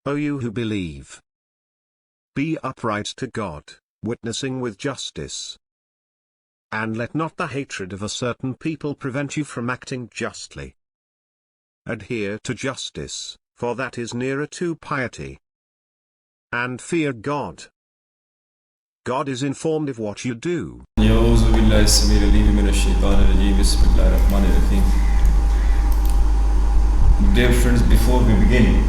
O you who believe. Be upright to God, witnessing with justice. And let not the hatred of a certain people prevent you from acting justly. Adhere to justice, for that is nearer to piety. And fear God. God is informed of what you do. Dear friends, before we begin,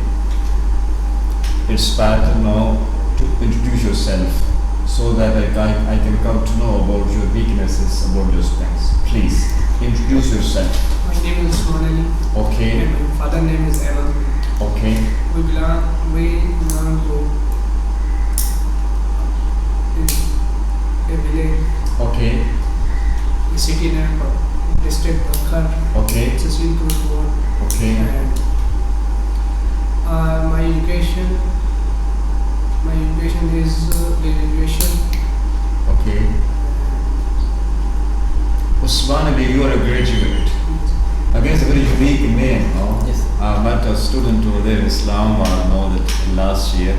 it's better now to introduce yourself so that I can come to know about your weaknesses, about your strengths. Please, introduce yourself. My name is Sonali. Okay. And my father's name is Ahmed. Okay. We belong to a village. Okay. The city name, district Bakar. Okay. It's a simple word. Okay. And my education is graduation. Okay. Usman Ali, you are a graduate. Again, it's a very unique name, no? Yes. I met a student over there in Islam, I know that last year.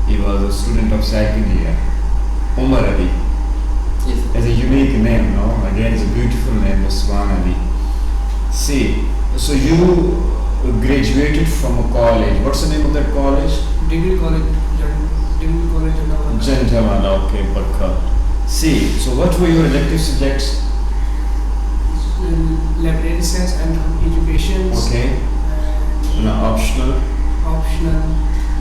He was a student of second year. Umar Ali. Yes. It's a unique name, no? Again, it's a beautiful name, Usman Ali. See, so you graduated from a college. What's the name of that college? Degree college. Gentleman, okay, Bakka. See, so what were your elective subjects? Library science and education. Okay. And Optional.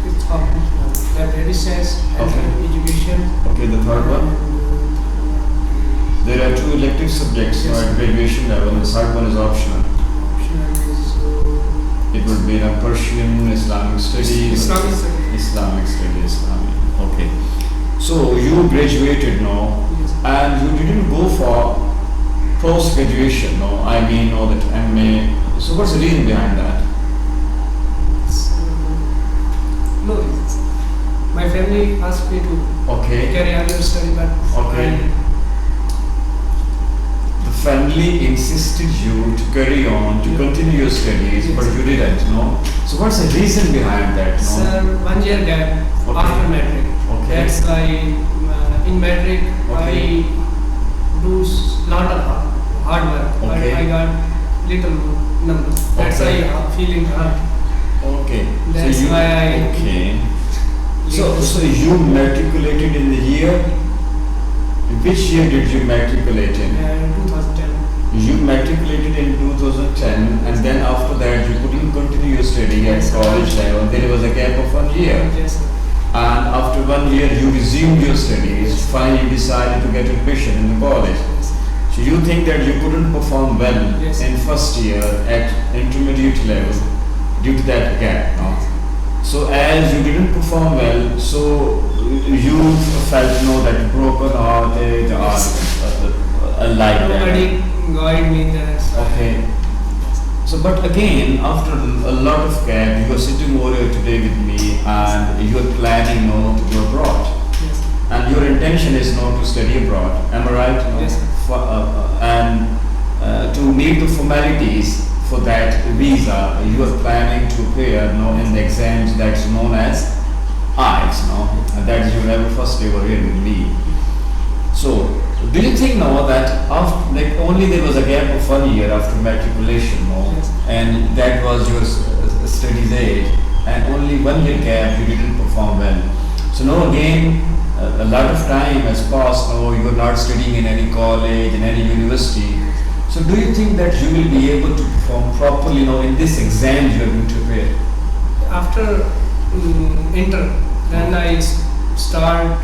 It's optional. Library science and Okay. education. Okay, the third one. There are two elective subjects Yes. at graduation level, and the third one is optional. Optional is It would be Persian, Islamic studies. Islamic studies. Islamic studies. Okay. So you graduated now, Yes. and you didn't go for post-graduation, no? I mean, no, that MA. So what's the reason behind that? No, my family asked me to Okay. carry on your study, but Okay. The family insisted you to carry on, to Yeah. continue your studies, but Yes. you didn't, no? So what's the reason behind that, no? Sir, 1 year gap Okay. after matric. Okay. That's why in matric Okay. I do lot of hard work, Okay. but I got little numbers. That's Okay. why I'm feeling hard. Okay. That's so you, why I- Okay. So you matriculated in the year? Which year did you matriculate in? 2010. You matriculated in 2010, and then after that you couldn't continue your study at Yes, sir. college level. There was a gap of 1 year. Yes, sir. And after 1 year you resumed your studies. Yes. Finally you decided to get admission in the college. Yes. So you think that you couldn't perform well Yes. in first year at intermediate level due to that gap, no? So as you didn't perform well, so you felt, no, that broken hearted or like that. Nobody guide me there. So Okay. So but again, after a lot of gap, you are sitting over here today with me and you are planning, no, to go abroad. Yes. And your intention is not to study abroad, am I right? No? Yes, sir. And to meet the formalities for that visa, you are planning to appear, in the exams that's known as IELTS, and that is your level first day over here with me. So, do you think now that after, like, only there was a gap of 1 year after matriculation, Yes. and that was your studies aid, and only 1 year gap you didn't perform well. So now again, a lot of time has passed. Now you are not studying in any college, in any university. So do you think that you will be able to perform properly now in this exam you are going to prepare? After inter, then I start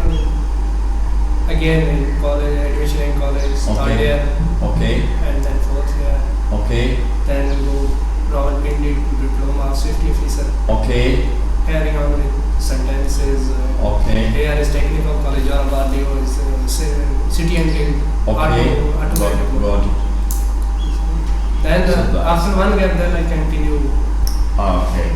again in college, admission in college, third year, Okay. and then fourth year. Okay. Then go Rawalpindi diploma, safety officer, Okay. carrying on with sentences. Okay. Here is technical college, Jalabad, is city and guild. Okay. Auto. Got it. Then So after one gap, then I continue. Okay.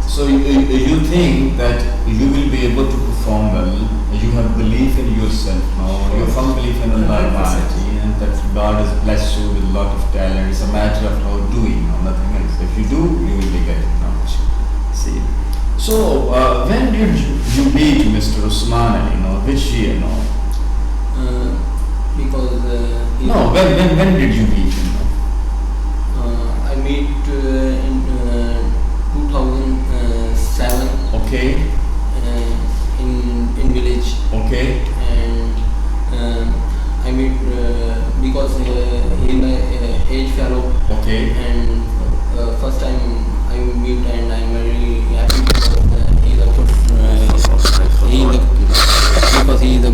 So you think that you will be able to perform well, you have belief in yourself now, you have firm belief in Allah 100%. Almighty, and that God has blessed you with a lot of talent. It's a matter of now doing, nothing else. If you do, you will be getting now. See. So, when did you meet Mr. Usman Ali? Which year? Because No, when did you meet him? I meet in 2007 Okay, in village, okay, and I meet because he is my age fellow, okay. and first time I meet, and I'm very happy because he is a good because he is a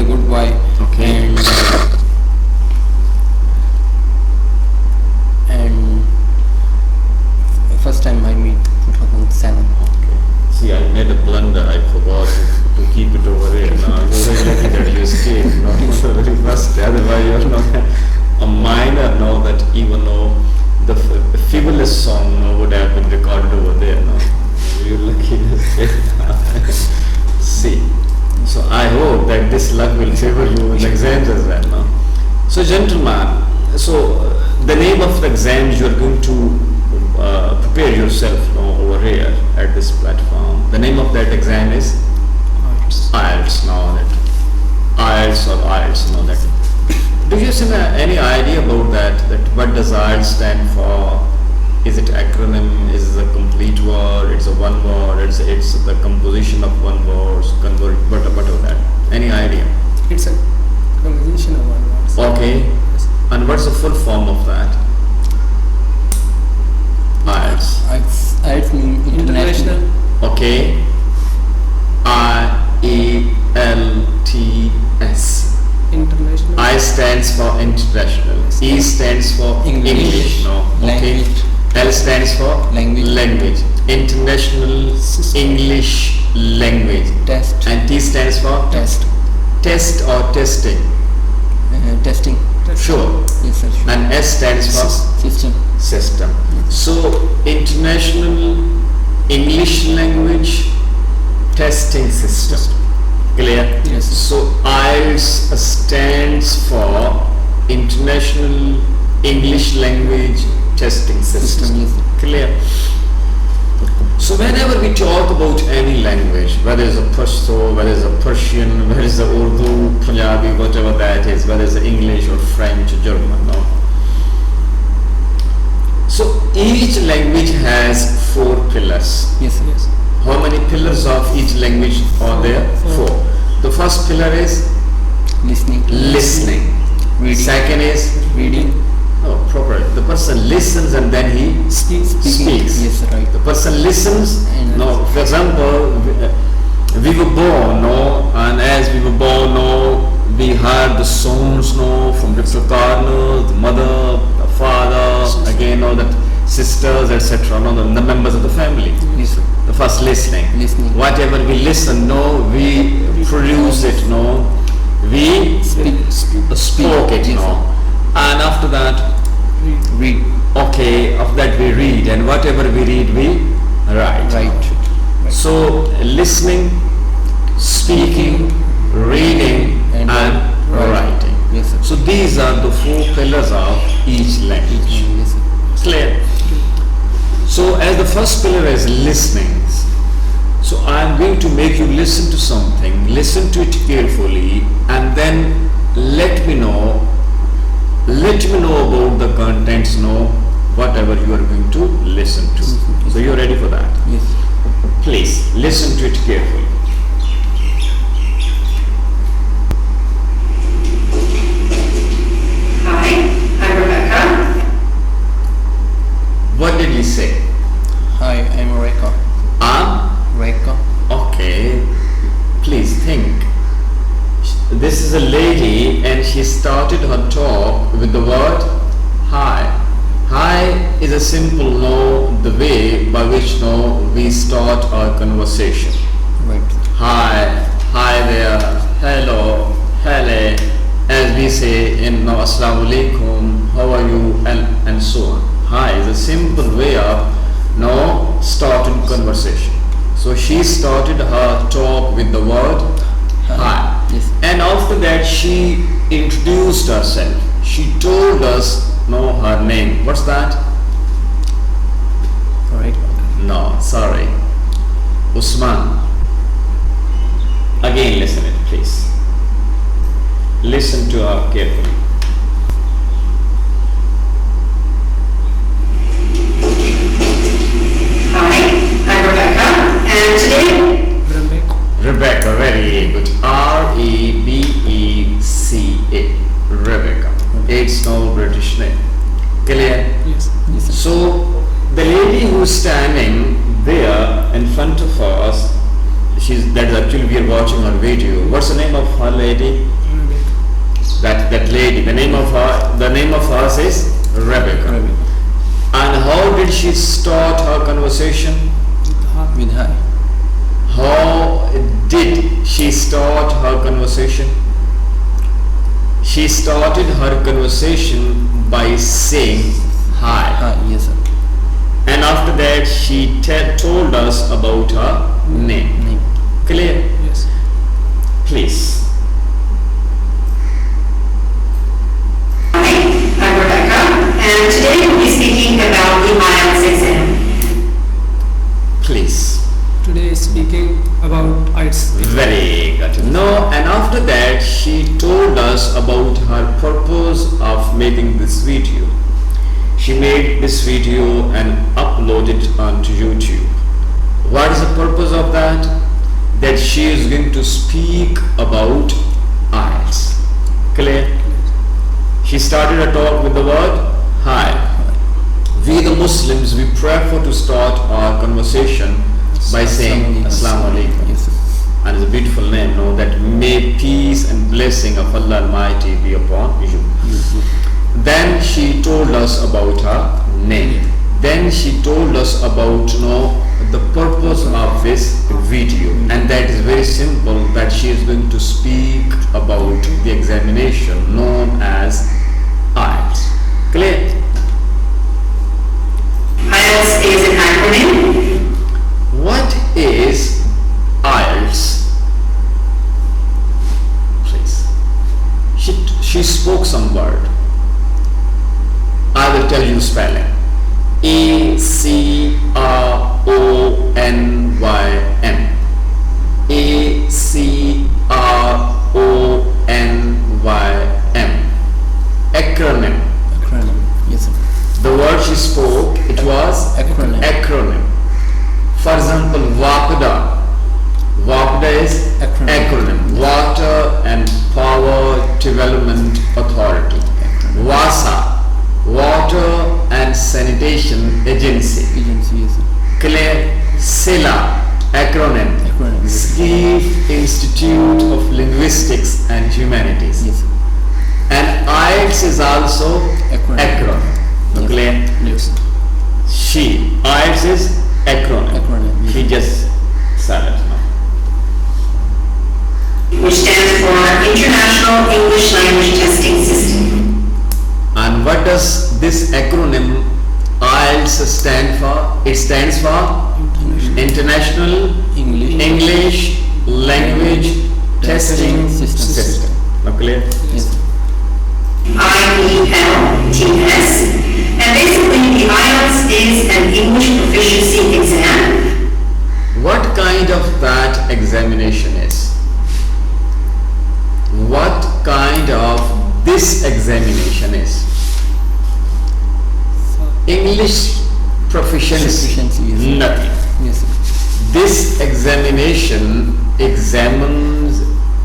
good boy. Okay. And first time I meet 2007. See, I made a blunder. I forgot to keep it over here. Now, I'm very lucky that you escaped. No, the very first. Otherwise, you're not a minor. No, that even though the frivolous song would have been recorded over there. No, you're lucky to escape. See, so I hope that this luck will favor you in exams as well. No? So, gentlemen, the name of the exams you are going to prepare yourself over here at this platform. The name of that exam is IELTS. Now that IELTS or IELTS. Now that. Do you have any idea about that? That what does IELTS stand for? Is it acronym? Is it a complete word? It's a one word. It's the composition of one word. Convert. What of that? Any idea? It's a composition of one word. Okay. Yes. And what's the full form of that? IELTS. IELTS means international. Okay. IELTS. International. I stands for international. E stands for English. No. Okay. Language. L stands for Language. International English language. Test. And T stands for Test. test or testing. Testing. Sure. Yes, sir. Sure. And S stands for System. system. So, international English language testing system. Clear? Yes. So, IELTS stands for International English Language Testing System. Yes, sir. Clear? So, whenever we talk about any language, whether it's a Pashto, whether it's a Persian, whether it's a Urdu, Punjabi, whatever that is, whether it's English or French or German, no? So each language has 4 pillars. Yes, sir. Yes. How many pillars of each language are there? 4. The first pillar is Listening. listening. Reading. Second is Reading. proper. The person listens and then he Speaking. speaks. Yes, right. The person listens. And- No, for example, we were born, no, and as we were born, no, we heard the sounds, no, from different corners, the mother, the father, again, no, the sisters, etc., no, the members of the family. Yes, sir. The first listening. Listening. Whatever we listen, no, we produce it, no, we spoke it, Yes, no, and after that, Read. okay, after that we read, and whatever we read, we write. Right. So, listening, speaking, reading, and writing. Yes, sir. So, these are the 4 pillars of each language. Yes, sir. Clear? So, as the first pillar is listening, so I am going to make you listen to something, listen to it carefully, and then let me know about the contents, know whatever you are going to listen to. So, you are ready for that? Yes. Please listen to it carefully. Hi, I'm Rebecca. What did he say? Hi, I'm Reka. Reka. Okay. Please think. This is a lady and she started her talk with the word hi. Hi is a simple no, the way by which no we start our conversation. Right. Hi there, hello, hele, as we say in no, assalamu alaikum, how are you, and so on. Hi is a simple way of no starting conversation. So she started her talk with the word hi. Yes. And after that she introduced herself. She told us her name. What's that? Right. No, sorry. Usman. Again listen it please. Listen to her carefully. Hi, I'm Rebecca, and today, Rebecca, very good. Rebecca. Rebecca. It's no British name. Clear? Yes. So the lady who's standing there in front of us, that's actually we are watching her video. What's the name of her lady? That lady. The name of hers is Rebecca. And how did she start her conversation? With hi. How did she start her conversation? She started her conversation by saying hi. Hi. Yes, sir. And after that she told us about her name. Clear? Yes. Please. hi, I'm Rebecca, and today we'll be speaking about the IELTS exam. Please. Today speaking about IELTS. Very good. No, and after that she told us about her purpose of making this video. She made this video and uploaded it onto YouTube. What is the purpose of that? That she is going to speak about IELTS. Clear? She started a talk with the word hi. We the Muslims, we prefer to start our conversation by saying Assalamu alaikum. Yes, sir. And it's a beautiful name, no? That may peace and blessing of Allah Almighty be upon you. Then she told us about her name. Then she told us about the purpose of this video, and that is very simple, that she is going to speak about the examination known as IELTS. Clear? IELTS is an acronym. What is IELTS? Please. She spoke some word. I will tell you spelling. ACRONYM. ACRONYM. Acronym. Acronym. Yes, sir. The word she spoke, it was acronym. For example, WAPDA. WAPDA is acronym. Water and Power Development Authority. WASA. Water and Sanitation Agency. Agency. Yes, sir. Clear? SILAH. Acronym. Acronym. Steve Institute of Linguistics and Humanities. Yes, sir. And IELTS is also acronym. Yes. Clear? Yes, sir. IELTS is acronym. Acronym. He just said it now. which stands for International English Language Testing System. And what does this acronym IELTS stand for? It stands for International English Language Testing System. Now clear? Yes, sir. IELTS, and basically the IELTS is an English proficiency exam. What kind of that examination is? What kind of this examination is? English proficiency. Proficiency, yes. Nothing. Yes, sir. This examination examines,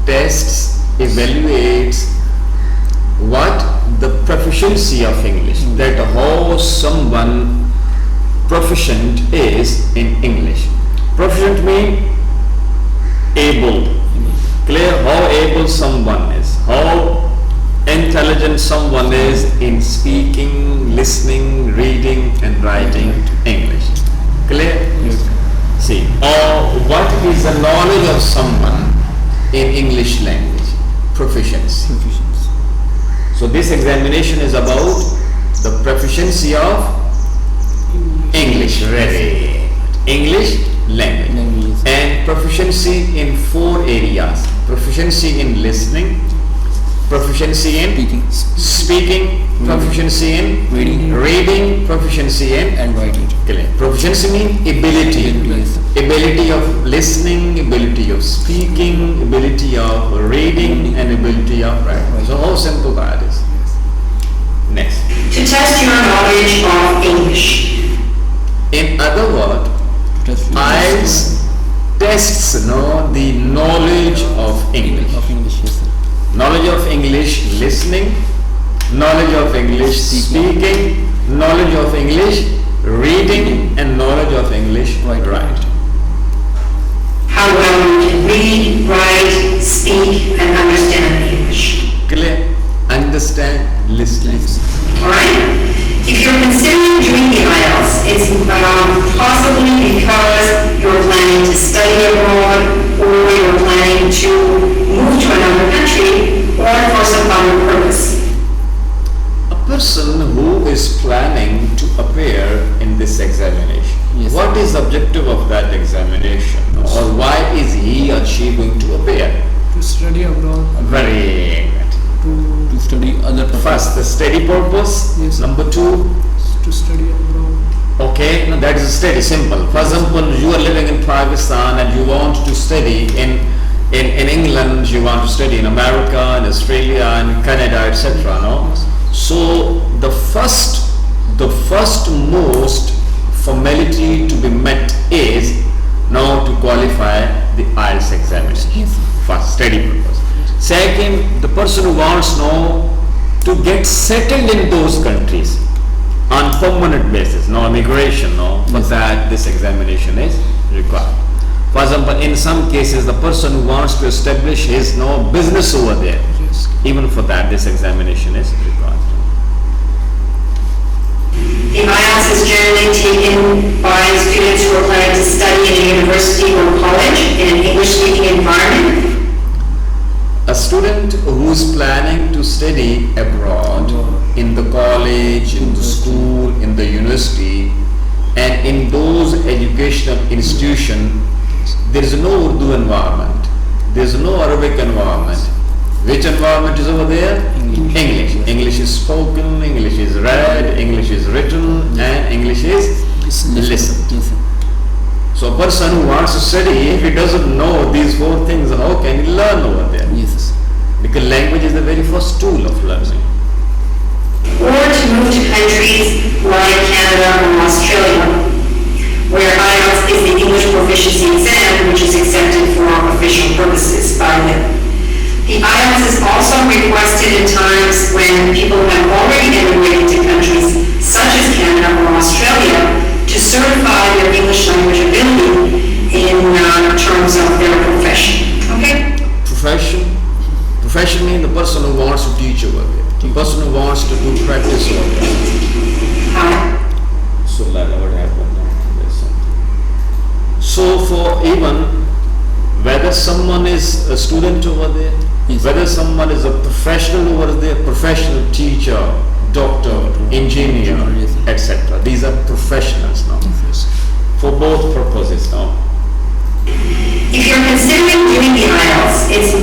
tests, evaluates what the proficiency of English, that how someone proficient is in English. Proficient means able. Clear? How able someone is, how intelligent someone is in speaking, listening, reading and writing English. Clear? Yes. See, or what is the knowledge of someone in English language? Proficiency. Proficiency. So this examination is about the proficiency of English. Very English language. And proficiency in 4 areas. Proficiency in listening, proficiency in speaking, proficiency in reading, proficiency in and writing. proficiency means ability, ability of listening, ability of speaking, ability of reading, and ability of writing. So how simple that is. Next. To test your knowledge of English. In other words, IELTS tests the knowledge of English. Knowledge of English listening, knowledge of English speaking, knowledge of English reading, and knowledge of English writing. How well you can read, write, speak, and understand English. Clear? Understand, listening. Alright? If you're considering doing the IELTS, it's possibly because you're planning to study abroad, or you're planning to move to another country, or for some other purpose. A person who is planning to appear in this examination, what is the objective of that examination, or why is he or she going to appear? To study abroad. Very good. To study other purpose. First, the study purpose. Yes. Number 2. To study abroad. Okay, now that is study, simple. For example, you are living in Pakistan and you want to study in England, you want to study in America, in Australia, in Canada, etc. No? So the first most formality to be met is now to qualify the IELTS examination. First, study purpose. Second, the person who wants now to get settled in those countries on permanent basis, no immigration, for that this examination is required. For example, in some cases, the person who wants to establish his business over there, Yes. even for that this examination is required. The IELTS is generally taken by students who are planning to study in a university or college in an English-speaking environment. A student who is planning to study abroad in the college, in the school, in the university, and in those educational institutions, there is no Urdu environment, there is no Arabic environment. Which environment is over there? English. English is spoken, English is read, English is written, and English is listened. So a person who wants to study, if he doesn't know these 4 things, how can he learn over there? Yes. Because language is the very first tool of learning. Or to move to countries like Canada or Australia, where IELTS is the English proficiency exam, which is accepted for official purposes by them. The IELTS is also requested in times when people have already immigrated to countries such as Canada or Australia to certify their English language ability in terms of their profession. Okay? Profession means the person who wants to teach over there, the person who wants to do practice over there. So what happened now? There's something. So for even whether someone is a student over there, whether someone is a professional over there, professional teacher, doctor, engineer, etc. These are professionals now. For both purposes now. If you're considering doing the IELTS, it's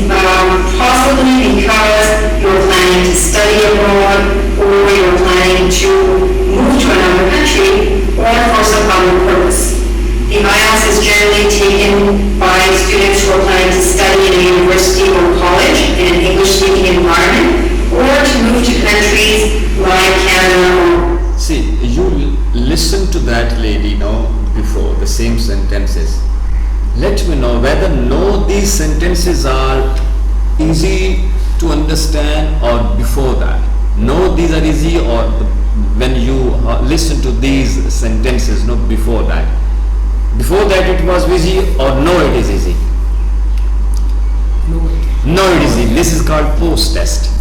possibly because you're planning to study abroad, or you're planning to move to another country, or for some other purpose. The IELTS is generally taken by students who are planning to study in a university or college in an English-speaking environment, or to move to countries like Canada. See, you listen to that lady now before, the same sentences. Let me know whether these sentences are easy to understand or before that. No, these are easy, or when you listen to these sentences, before that. Before that it was easy, or no it is easy? No it is easy. This is called post-test.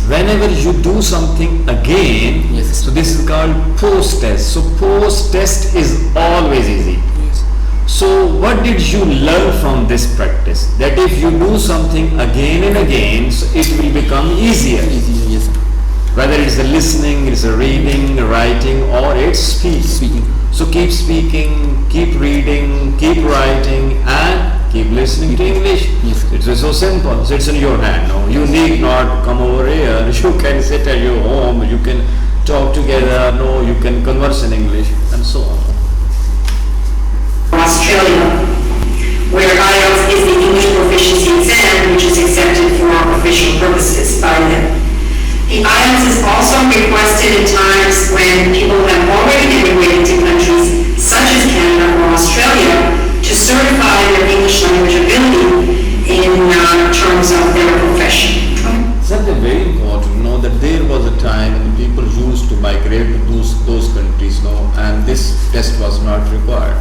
Whenever you do something again, so this is called post-test. So post-test is always easy. So what did you learn from this practice? That if you do something again and again, so it will become easier. Whether it's a listening, it's a reading, writing, or it's speaking. So keep speaking, keep reading, keep writing, and keep listening to English. Yes. It's so simple. So it's in your hand. No, you need not come over here. You can sit at your home. You can talk together. No, you can converse in English and so on. Australia, where IELTS is the English proficiency exam which is accepted for official purposes by them. The IELTS is also requested in times when people have already immigrated to countries such as Canada or Australia to certify their English language ability in terms of their profession. Something very important, that there was a time when people used to migrate to those countries, and this test was not required.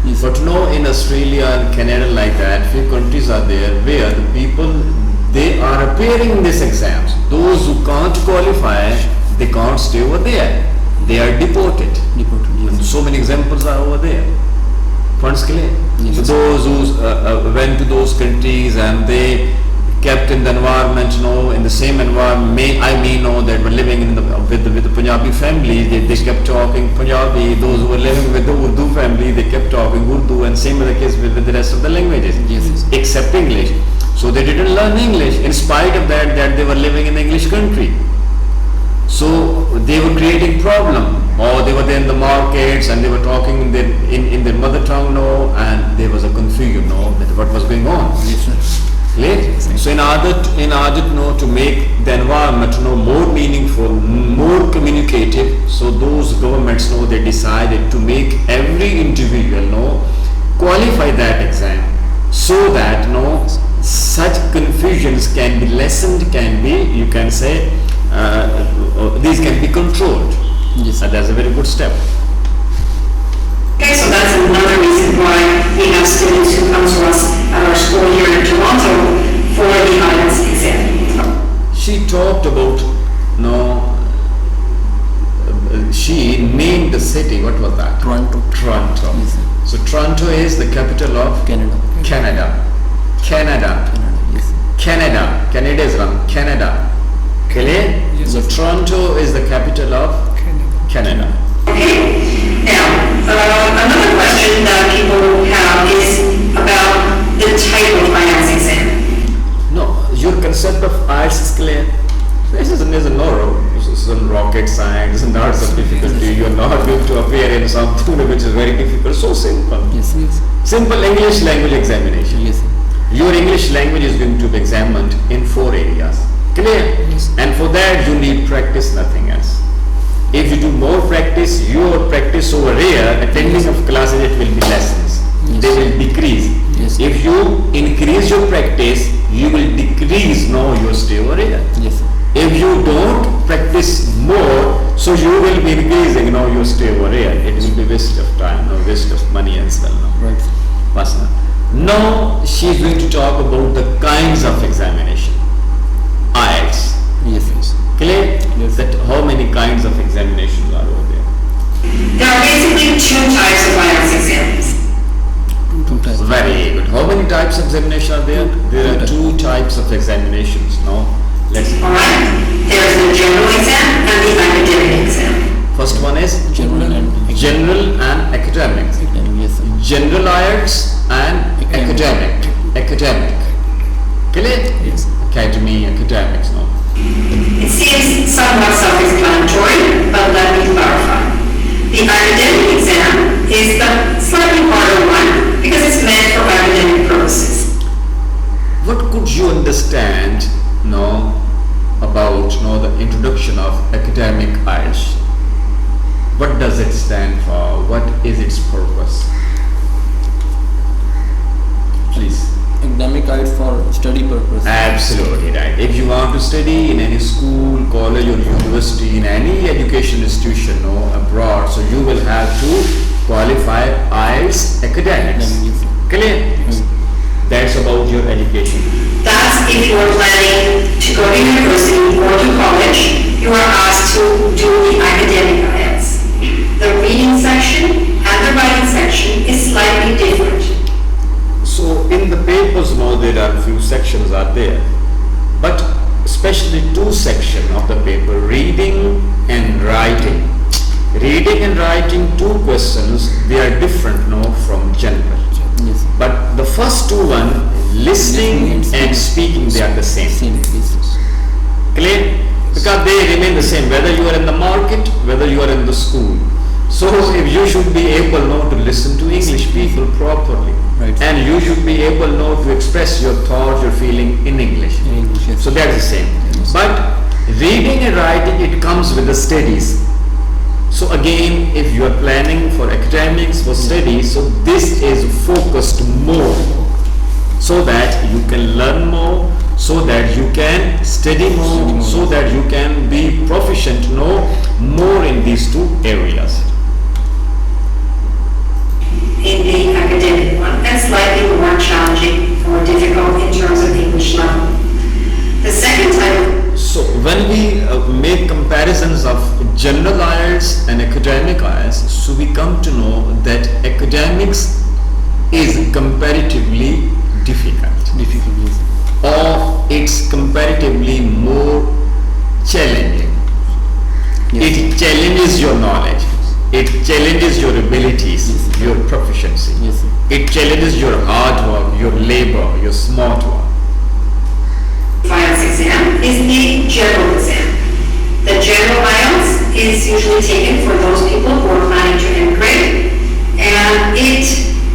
Yes. But in Australia and Canada like that, few countries are there where the people, they are appearing in these exams. Those who can't qualify, they can't stay over there. They are deported. And so many examples are over there. Funds clear. Yes. So those who went to those countries and they kept in the environment, in the same environment, that were living with the Punjabi family, they kept talking Punjabi. Those who were living with the Urdu family, they kept talking Urdu, and same is the case with the rest of the languages, Yes. except English. So they didn't learn English in spite of that they were living in the English country. So they were creating problem, or they were there in the markets and they were talking in their mother tongue, and there was a confusion, that what was going on. Yes, sir. Clear? So in order to make the environment more meaningful, more communicative, so those governments they decided to make every individual qualify that exam, so that such confusions can be lessened, you can say these can be controlled. Yes. And that's a very good step. Okay, so that's another reason why we have students who come to us at our school here in Toronto for the IELTS exam. She talked about, she named the city. What was that? Toronto. Yes, sir. So Toronto is the capital of Canada. Canada. Yes, sir. Canada is wrong. Canada. Clear? Yes. So Toronto is the capital of Canada. Okay, now, another question that people have is about the type of IELTS exam. No, your concept of IELTS is clear. This is rocket science, not so difficulty. You are not going to appear in something which is very difficult. So simple. Yes, yes. Simple English language examination. Yes, sir. Your English language is going to be examined in 4 areas. Clear? Yes. And for that you need practice, nothing else. If you do more practice, your practice over here, attending of classes, it will be lessons. Yes. They will decrease. Yes. If you increase your practice, you will decrease your stay over here. Yes, sir. If you don't practice more, so you will be increasing your stay over here. It will be waste of time, waste of money as well. Right, sir. Pasna. Now she is going to talk about the kinds of examination. IELTS. Yes, yes. Clear? Yes. That how many kinds of examinations are over there? There are basically two types of IELTS exams. Two types. Very good. How many types of examination are there? There are 2 types of examinations. Now, let's see. Alright, there's the general exam and the academic exam. First one is General and general and academic. Yes, sir. General IELTS and academic. Academic. Clear? Yes. Academy, academics. No. It seems somewhat self-explanatory, but let me clarify. The academic exam is the slightly harder one because it's meant for academic purposes. What could you understand about the introduction of academic IELTS? What does it stand for? What is its purpose? Please. Academic IELTS for study purpose. Absolutely right. If you want to study in any school, college or university, in any education institution or abroad, so you will have to qualify IELTS academics. Yes, sir. Clear? That's about your education. That's if you are planning to go to university or to college, you are asked to do the academic IELTS. The reading section and the writing section is slightly different. So in the papers there are few sections are there, but especially 2 sections of the paper, reading and writing. Reading and writing 2 questions, they are different from general. Yes. But the first two one, listening and speaking, they are the same. Clear? Because they remain the same, whether you are in the market, whether you are in the school. So if you should be able now to listen to English people properly, and you should be able now to express your thoughts, your feeling in English. So that's the same. But reading and writing, it comes with the studies. So again, if you are planning for academics, for studies, so this is focused more, so that you can learn more, so that you can study more, so that you can be proficient more in these two areas. In the academic one, that's slightly more challenging or difficult in terms of English level. The second type of So when we make comparisons of general IELTS and academic IELTS, so we come to know that academics is comparatively difficult. Or it's comparatively more challenging. It challenges your knowledge. It challenges your abilities, your proficiency. It challenges your hard work, your labor, your smart work. IELTS exam is the general exam. The general IELTS is usually taken for those people who are planning to immigrate, and it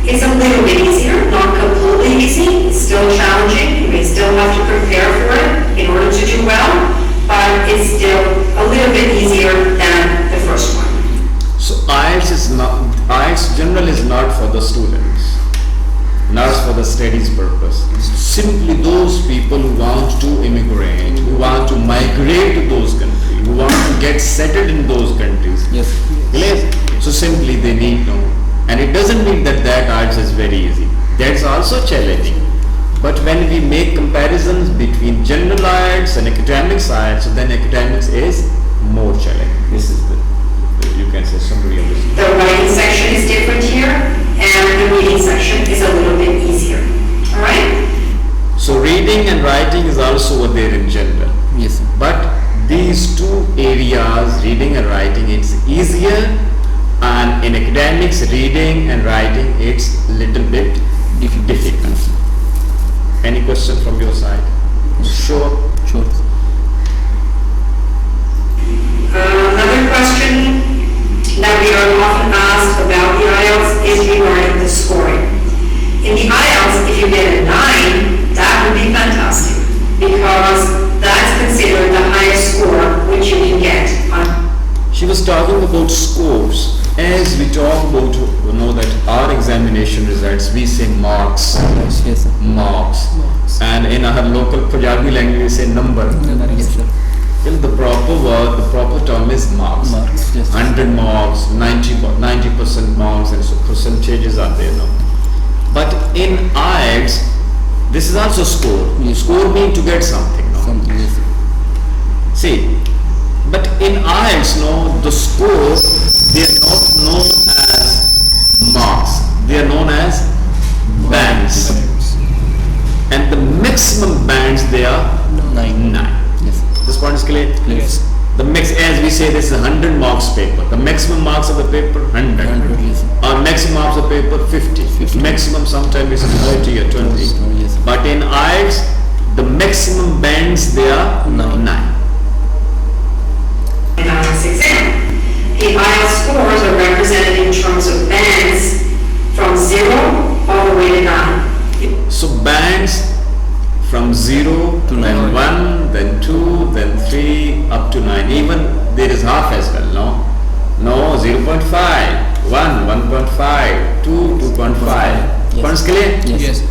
is a little bit easier, not completely easy. It's still challenging. You may still have to prepare for it in order to do well, but it's still a little bit easier than the first one. So IELTS general is not for the students, not for the studies purpose. Simply those people who want to immigrate, who want to migrate to those countries, who want to get settled in those countries. Clear? So simply they need know. And it doesn't mean that IELTS is very easy. That's also challenging. But when we make comparisons between general IELTS and academics IELTS, so then academics is more challenging. This is you can say summary of this. The writing section is different here, and the reading section is a little bit easier. All right? So reading and writing is also there in general. But these two areas, reading and writing, it's easier, and in academics, reading and writing, it's little bit difficult. Any question from your side? Sure. Another question that we are often asked about the IELTS is regarding the scoring. In the IELTS, if you get a 9, that would be fantastic, because that's considered the highest score which you can get on. She was talking about scores. As we talk about, that our examination results, we say marks. Marks. And in our local Punjabi language, we say number. The proper word, the proper term is marks. 100 marks, 90% marks, and so percentages are there now. But in IELTS, this is also score. Score means to get something. See, but in IELTS, the scores, they are not known as marks. They are known as bands. And the maximum bands, they are 9. This point is clear? Yes. The max, as we say, this is 100 marks paper. The maximum marks of the paper, 100. Or maximum marks of paper, 50. Maximum sometimes is 30 or 20. But in IELTS, the maximum bands, they are 9. In IELTS exam, the IELTS scores are represented in terms of bands from 0 all the way to 9. So bands from 0 to 1, then 2, then 3, up to 9. Even there is half as well, no? 0.5, 1, 1.5, 2, 2.5. Points clear? Yes.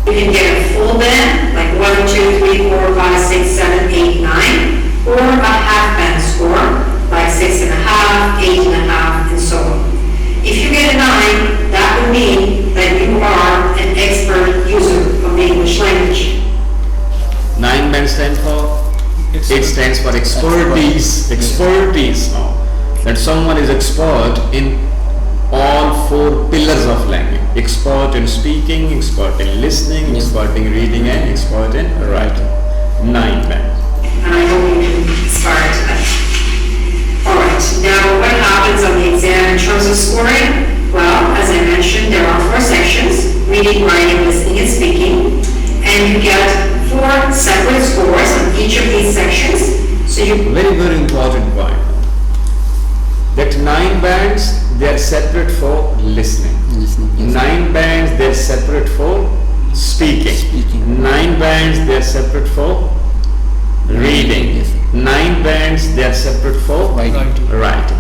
You can get a full band, like 1, 2, 3, 4, 5, 6, 7, 8, 9, or a half band score, like 6.5, 8.5, and so on. If you get a 9, that would mean that you are an expert user of the English language. 9 bands stand for? It stands for expertise. Expertise now. That someone is expert in all 4 pillars of language. Expert in speaking, expert in listening, expert in reading, and expert in writing. 9 bands. And I hope you can start that. Alright, now what happens on the exam in terms of scoring? Well, as I mentioned, there are 4 sections. We reading, writing, listening, and speaking. And you get 4 separate scores on each of these sections. So you Very, very important point. That 9 bands, they are separate for listening. Listening, yes. 9 bands, they are separate for speaking. Speaking. 9 bands, they are separate for reading. Yes. 9 bands, they are separate for Writing. writing.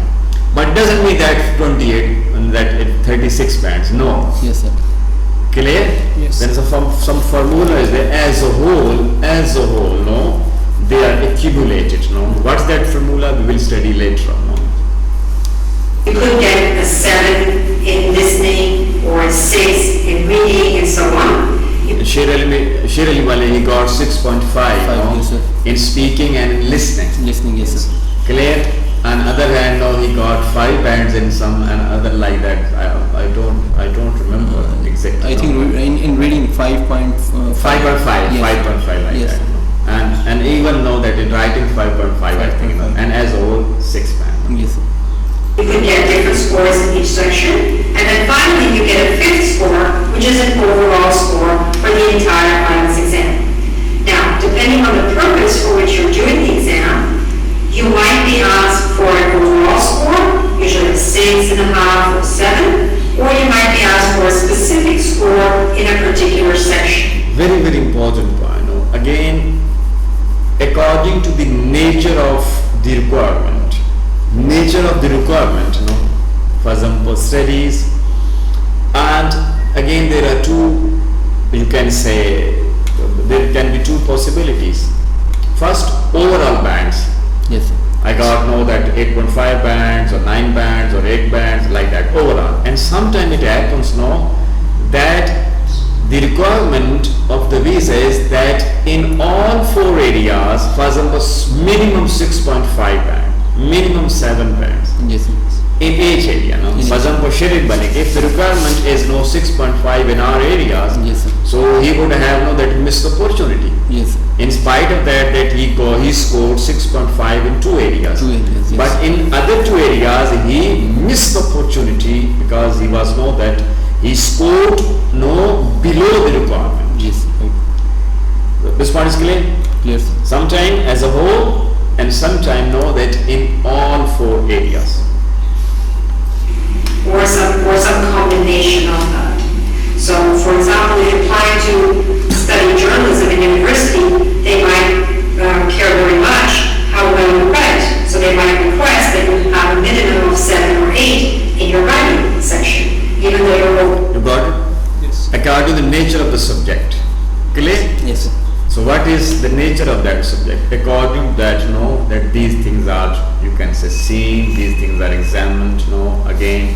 But doesn't mean that 28 and that 36 bands. No. Yes, sir. Clear? Yes. There is some formula is there as a whole, no? They are accumulated, no? What's that formula? We will study later on, no? You could get a 7 in listening or a 6 in reading and so on. Sher Ali Wale, he got 6.5 no? Yes, sir. in speaking and in listening. Listening, yes, sir. Clear? On other hand, no, he got 5 bands in some and other like that. I don't remember exactly. I think no. in reading 5.5. 5.5, Yes. 5.5 like Yes. that. No? And even know that in writing 5.5 I think, no? 5.5. And as a whole 6 bands. Yes, sir. You could get different scores in each section. And then finally, you get a 5th score, which is an overall score for the entire IELTS exam. Now, depending on the purpose for which you're doing the exam, you might be asked for an overall score, usually a 6.5 or 7, or you might be asked for a specific score in a particular section. Very, very important point. No? Again, according to the nature of the requirement, no? For example, studies, and again there are 2, you can say, there can be 2 possibilities. First, overall bands. Yes, sir. I got know that 8.5 bands or 9 bands or 8 bands like that overall. And sometimes it happens no that the requirement of the visa is that in all 4 areas, for example, minimum 6.5 band, minimum 7 bands Yes, sir. in each area. No? Yes. For example, Sharif Balik, if the requirement is no 6.5 in our areas, Yes, sir. so he would have no that missed opportunity. Yes, sir. In spite of that he scored 6.5 in 2 areas. 2 areas, yes. But in other 2 areas he missed the opportunity because he was know that he scored no below the requirement. Yes, right. This point is clear? Clear, sir. Sometime as a whole and sometime know that in all 4 areas. Or some combination of that. So, for example, if you're planning to study journalism in university, they might care very much how well you write. So they might request that you have a minimum of 7 or 8 in your writing section, even though you're You got it? Yes. According to the nature of the subject. Clear? Yes, sir. So what is the nature of that subject? According to that, that these things are, you can say, seen, these things are examined, again,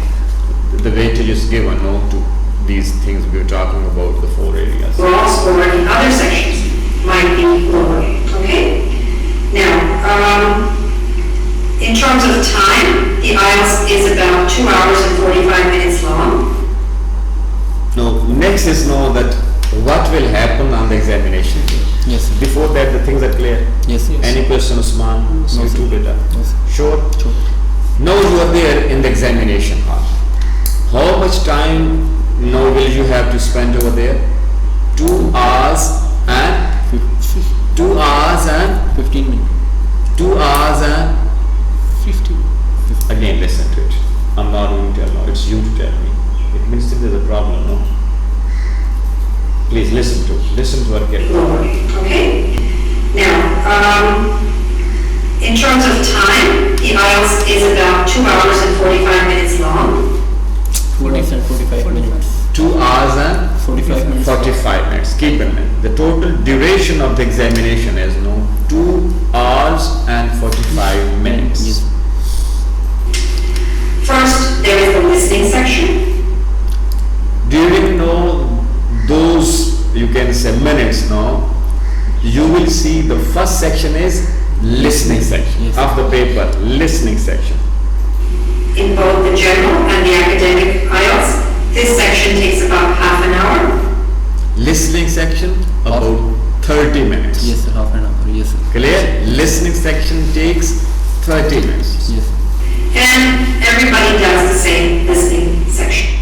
the weightage is given, to these things we are talking about, the 4 areas. overall score in other sections might be lower. Okay? Now, in terms of time, the IELTS is about 2 hours and 45 minutes long. Now, next is that what will happen on the examination. Yes, sir. Before that, the things are clear. Yes, yes. Any question, Usman? No, You sir. too, beta. Yes, sir. Sure? Sure. Now you are there in the examination hall. How much time will you have to spend over there? 2 hours and 2 hours and 15 minutes. 2 hours and 50. again listen to it. I'm not going to tell now. It's you to tell me. It means that there's a problem, no? Please listen to her carefully. Lower. Okay? Now, in terms of time, the IELTS is about 2 hours and 45 minutes long. 45 minutes. 2 hours and 45 minutes. 45 minutes. Keep in mind. The total duration of the examination is 2 hours and 45 minutes. Yes. First, there is the listening section. During those, you can say, minutes, you will see the first section is listening section Yes. of the paper, listening section. In both the general and the academic IELTS, this section takes about half an hour. Listening section about 30 minutes. Yes, sir. Half an hour. Yes, sir. Clear? Listening section takes 30 minutes. Yes, sir. And everybody does the same listening section.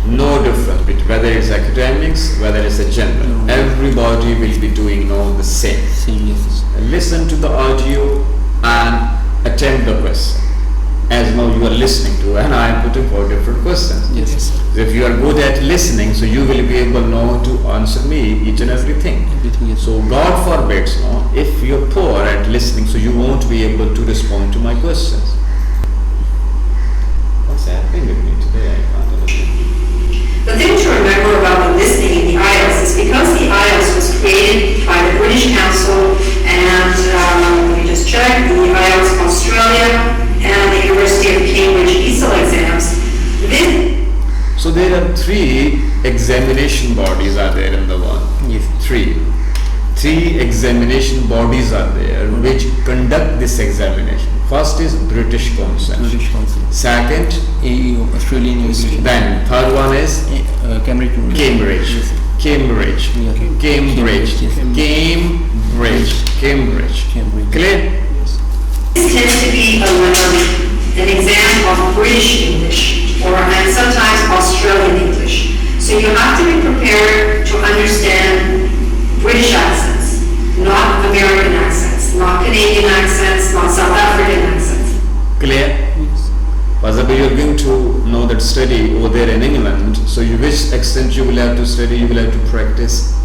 No difference between whether it's academics, whether it's a general. No. Everybody will be doing the same. Same, yes. Listen to the audio and attempt the question. As now you are listening to, and I am putting for different questions. Yes. If you are good at listening, so you will be able now to answer me each and everything. Everything, yes. So God forbids, if you're poor at listening, so you won't be able to respond to my questions. What's happening with me today? I can't understand. The thing to remember about the listening in the IELTS is because the IELTS was created by the British Council and, let me just check, the IELTS Australia and the University of Cambridge SILAH exams. So there are 3 examination bodies are there in the one. Yes. 3 examination bodies are there which conduct this examination. First is British Council. British Council. Second, AEO, Australian English. then third one is Cambridge. Cambridge. Yes. Cambridge. Yeah. Cambridge. Yes. Cambridge. Cambridge. Clear? This tends to be an exam of British English and sometimes Australian English. So you have to be prepared to understand British accents, not American accents, not Canadian accents, not South African accents. Clear? Yes. Possibly you are going to know that study over there in England, so which accent you will have to study, you will have to practice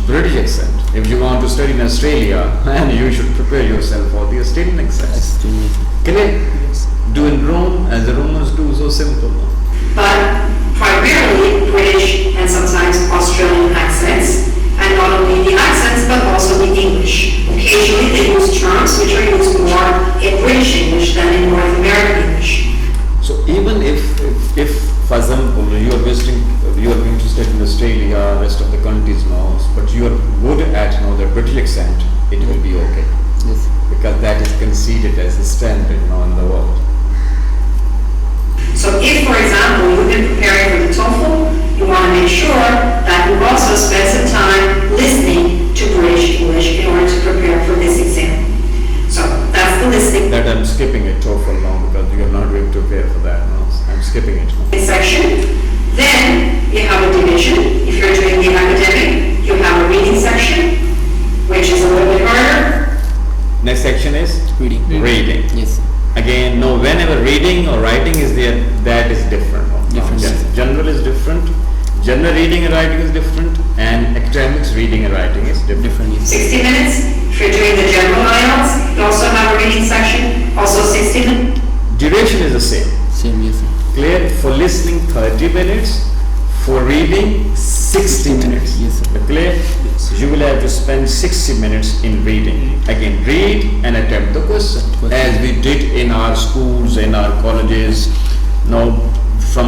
British accent. If you want to study in Australia, then you should prepare yourself for the Australian accent. Australian. Clear? Yes. Do in Rome as the Romans do, so simple. But primarily British and sometimes Australian accents, and not only the accents but also the English. Occasionally they use terms which are used more in British English than in North American English. So even if for example you are going to study in Australia, rest of the countries now, but you are good at the British accent, it will be okay. Yes. Because that is considered as a standard now in the world. So if, for example, you've been preparing for the TOEFL, you want to make sure that you also spend some time listening to British English in order to prepare for this exam. So that's the listening That I'm skipping it TOEFL now because you are not going to prepare for that now. I'm skipping it now. section. Then you have a division. If you're doing the academic, you have a reading section, which is a little bit harder. Next section is Reading. reading. Yes. Again, no, whenever reading or writing is there, that is different. Different. General is different. General reading and writing is different, and academics reading and writing is different. Different. Yes. 60 minutes. If you're doing the general IELTS, you also have a reading section, also 60 minutes. Duration is the same. Same. Yes. Clear? For listening 30 minutes, for reading 60 minutes. Yes, sir. Clear? You will have to spend 60 minutes in reading. Again, read and attempt the question. As we did in our schools, in our colleges. Now,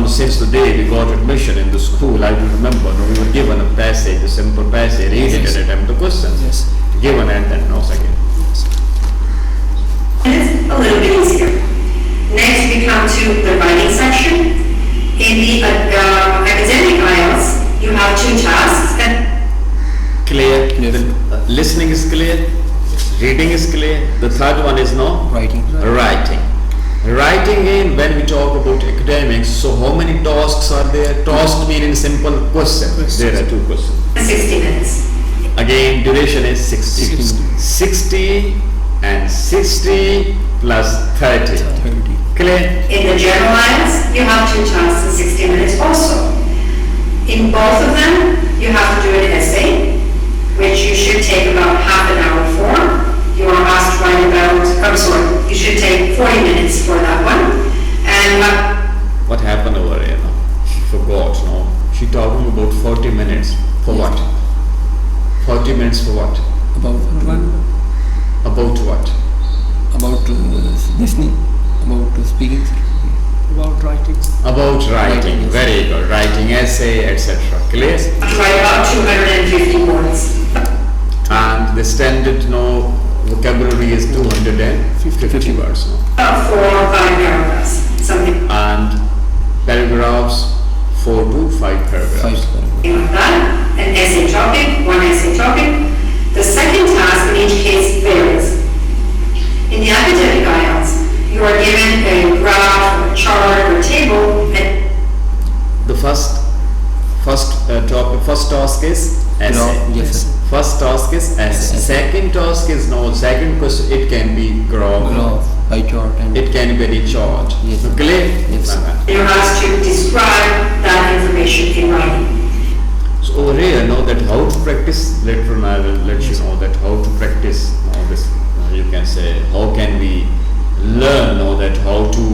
since the day we got admission in the school, I do remember we were given a passage, a simple passage, read it and attempt the question. Yes. Given and then no second. It's a little bit easier. Next, we come to the writing section. In the academic IELTS, you have 2 tasks. Clear? Yes. The listening is clear. Reading is clear. The third one is no? Writing. Writing. Writing in, when we talk about academics, so how many tasks are there? Task mean in simple questions. There are 2 questions. 60 minutes. Again, duration is 60. 60 and 60 plus 30. 30. Clear? In the general IELTS, you have 2 tasks in 60 minutes also. In both of them, you have to do an essay, which you should take about half an hour for. You are asked to write about, you should take 40 minutes for that one. And What happened over here now? She forgot, no? She talking about 40 minutes. For Yes. what? 40 minutes for what? About About what? about listening, about speaking. About writing. About writing. Writing, yes. Very good. Writing essay, etc. Clear? write about 250 words. And the standard vocabulary is 250 words. No? About 4 or 5 paragraphs, something And paragraphs 4 to 5 paragraphs. 5 paragraphs. like that. An essay topic, 1 essay topic. The second task in each case varies. In the academic IELTS, you are given a graph, or a chart, or a table, and The first first task is essay. Yes, sir. First task is essay. Second task is no. Second question it can be graph. By chart and It can be any chart. Yes. So clear? Yes. You're asked to describe that information in writing. So over here, know that how to practice. Later on, I will let you know that how to practice. This you can say how can we learn. Know that how to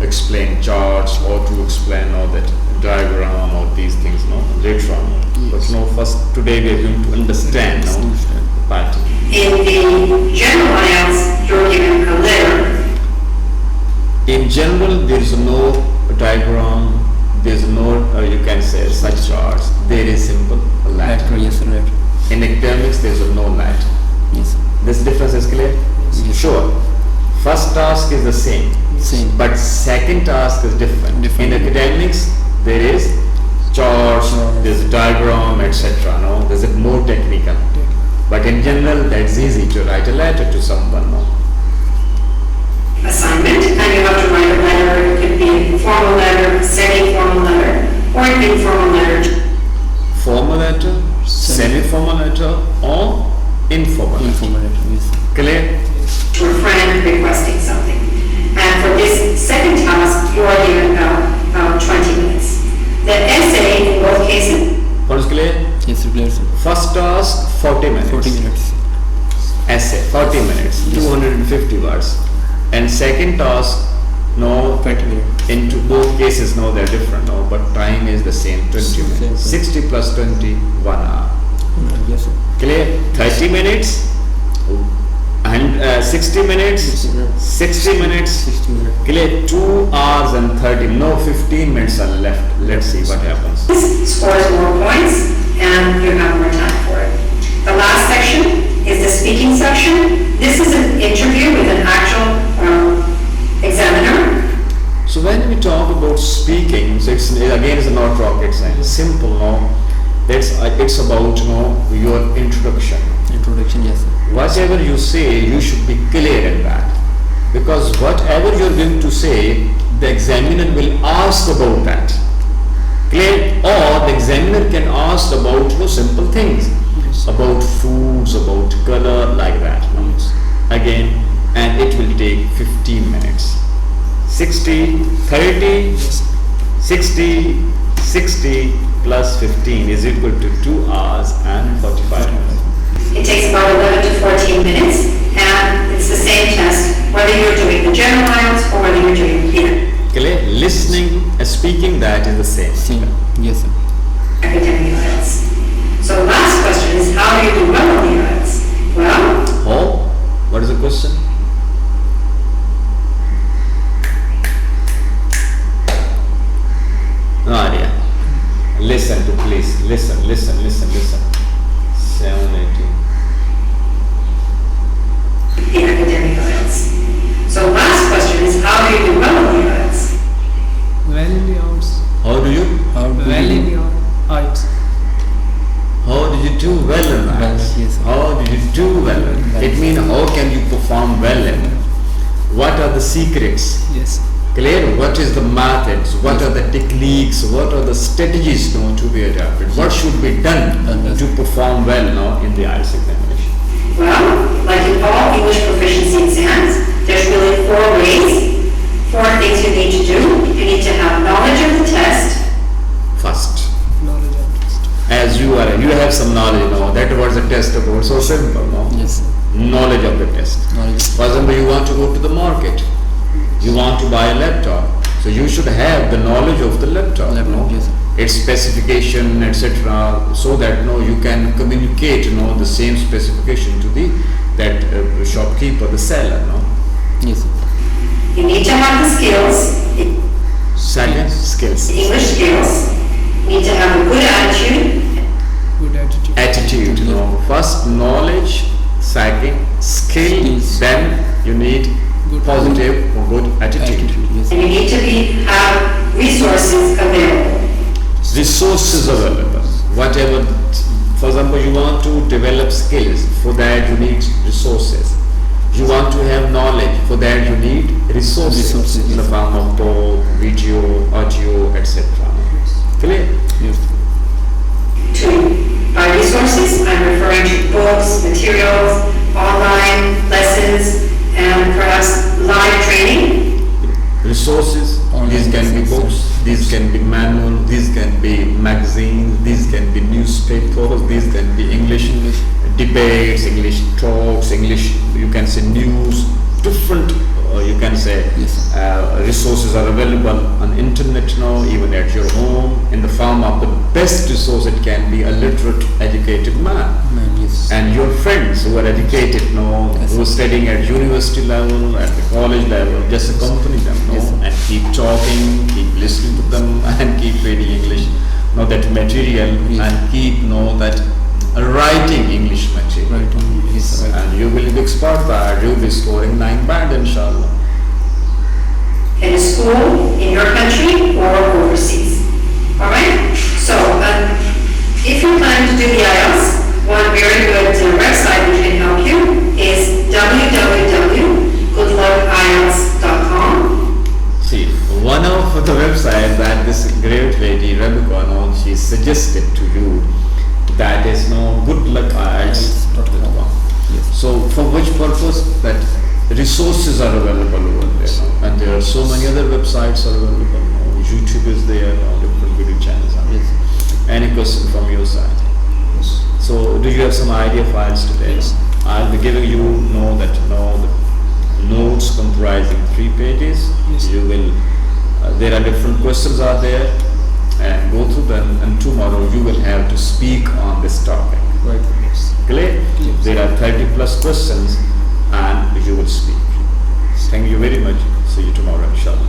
explain charts, how to explain all that diagram, all these things. No, later on. But no, first today we are going to understand. No, the pattern. In the general IELTS, you're given a letter. In general, there is no diagram. There is no you can say such charts. There is simple letter. letter. Yes, sir. Letter. In academics, there is no letter. Yes. This difference is clear? Yes. Sure. First task is the same. Same. But second task is different. Different. In academics, there is charts, there is diagram, etc. No, there is more technical. But in general, that's easy to write a letter to someone. No? Assignment, and you have to write a letter. It could be a formal letter, semi-formal letter, or an informal letter. Formal letter, semi-formal letter, or informal letter. Informal letter. Yes. Clear? To a friend requesting something. And for this second task, you are given about 20 minutes. The essay, in both cases, What is clear? Yes, sir. Clear, sir. First task, 40 minutes. 40 minutes. Essay, 40 minutes, Yes. 250 words. And second task, no, 20 minutes. into both cases, no, they're different, no, but time is the same, 20 Same, minutes. same. 60 plus 20, 1 hour. Yes, sir. Clear? 30 minutes, and 60 minutes, 60 minutes, 60 minutes. clear? 2 hours and 30, no, 15 minutes are left. Let's see what happens. scores more points, and you have more time for it. The last section is the speaking section. This is an interview with an actual examiner. So when we talk about speaking, so it's not rocket science, simple, no. It's about, your introduction. Introduction. Yes, sir. Whatever you say, you should be clear in that, because whatever you're going to say, the examiner will ask about that. Clear? Or the examiner can ask about simple things, about foods, about color, like that. Again, and it will take 15 minutes. 60, 30, 60, 60 plus 15 is equal to 2 hours and 45 minutes. It takes about 11 to 14 minutes, and it's the same test whether you're doing the general IELTS or whether you're doing the Clear? Listening and speaking, that is the same. Same. Yes, sir. academic IELTS. So the last question is, how do you do well on the IELTS? Well, How? What is the question? No idea. Listen to please. Listen. 780. the academic IELTS. So last question is, how do you do well on the IELTS? Well in the IELTS. How do you? How do Well in you? the IELTS. How did you do well in that? Well, yes, sir. How did you do well in it? It means how can you perform well in it? What are the secrets? Yes. Clear? What is the methods? What are the techniques? What are the strategies to be adopted? What should be done to perform well in the IELTS examination? Well, like in all English proficiency exams, there's really 4 ways, 4 things you need to do. You need to have knowledge of the test. First, Knowledge of test. as you have some knowledge that was a test about, so simple, Yes, sir. knowledge of the test. Knowledge. For example, you want to go to the market, you want to buy a laptop, so you should have the knowledge of the laptop, Yes, sir. its specification, etc., so that you can communicate the same specification to that shopkeeper, the seller. Yes, sir. You need to have the skills, Second, skills. English skills. You need to have a good attitude. Good attitude. Attitude. First knowledge, second skills, then you need Good. positive or good attitude. Yes, sir. And you need to have resources available. Resources available. Whatever, for example, you want to develop skills, for that you need resources. You want to have knowledge, for that you need resources in the form of book, video, audio, etc. Clear? Yes. To By resources, I'm referring to books, materials, online lessons, and perhaps live training. Resources, these can be books, these can be manual, these can be magazines, these can be newspapers, these can be English debates, English talks, English, you can say news, different you can say resources are available on internet now, even at your home, in the form of the best resource. It can be a literate, educated man. And your friends who are educated now, who are studying at university level, at the college level, just accompany them and keep talking, keep listening to them, and keep reading English, know that material, and keep that writing English material. And you will be expert that, you will be scoring 9 band, inshallah. In a school, in your country, or overseas. Alright? So, if you're planning to do the IELTS, one very good website which can help you is www.goodluckielts.com. See, one of the websites that this great lady Rebecca, she suggested to you, that is goodluckielts.com. So for which purpose? That resources are available over there, and there are so many other websites are available. YouTube is there, different video channels are there. Any question from your side? So do you have some idea files today? I'll be giving you the notes comprising 3 pages. You will there are different questions are there, and go through them, and tomorrow you will have to speak on this topic. Clear? There are 30 plus questions, and you will speak. Thank you very much. See you tomorrow, inshallah.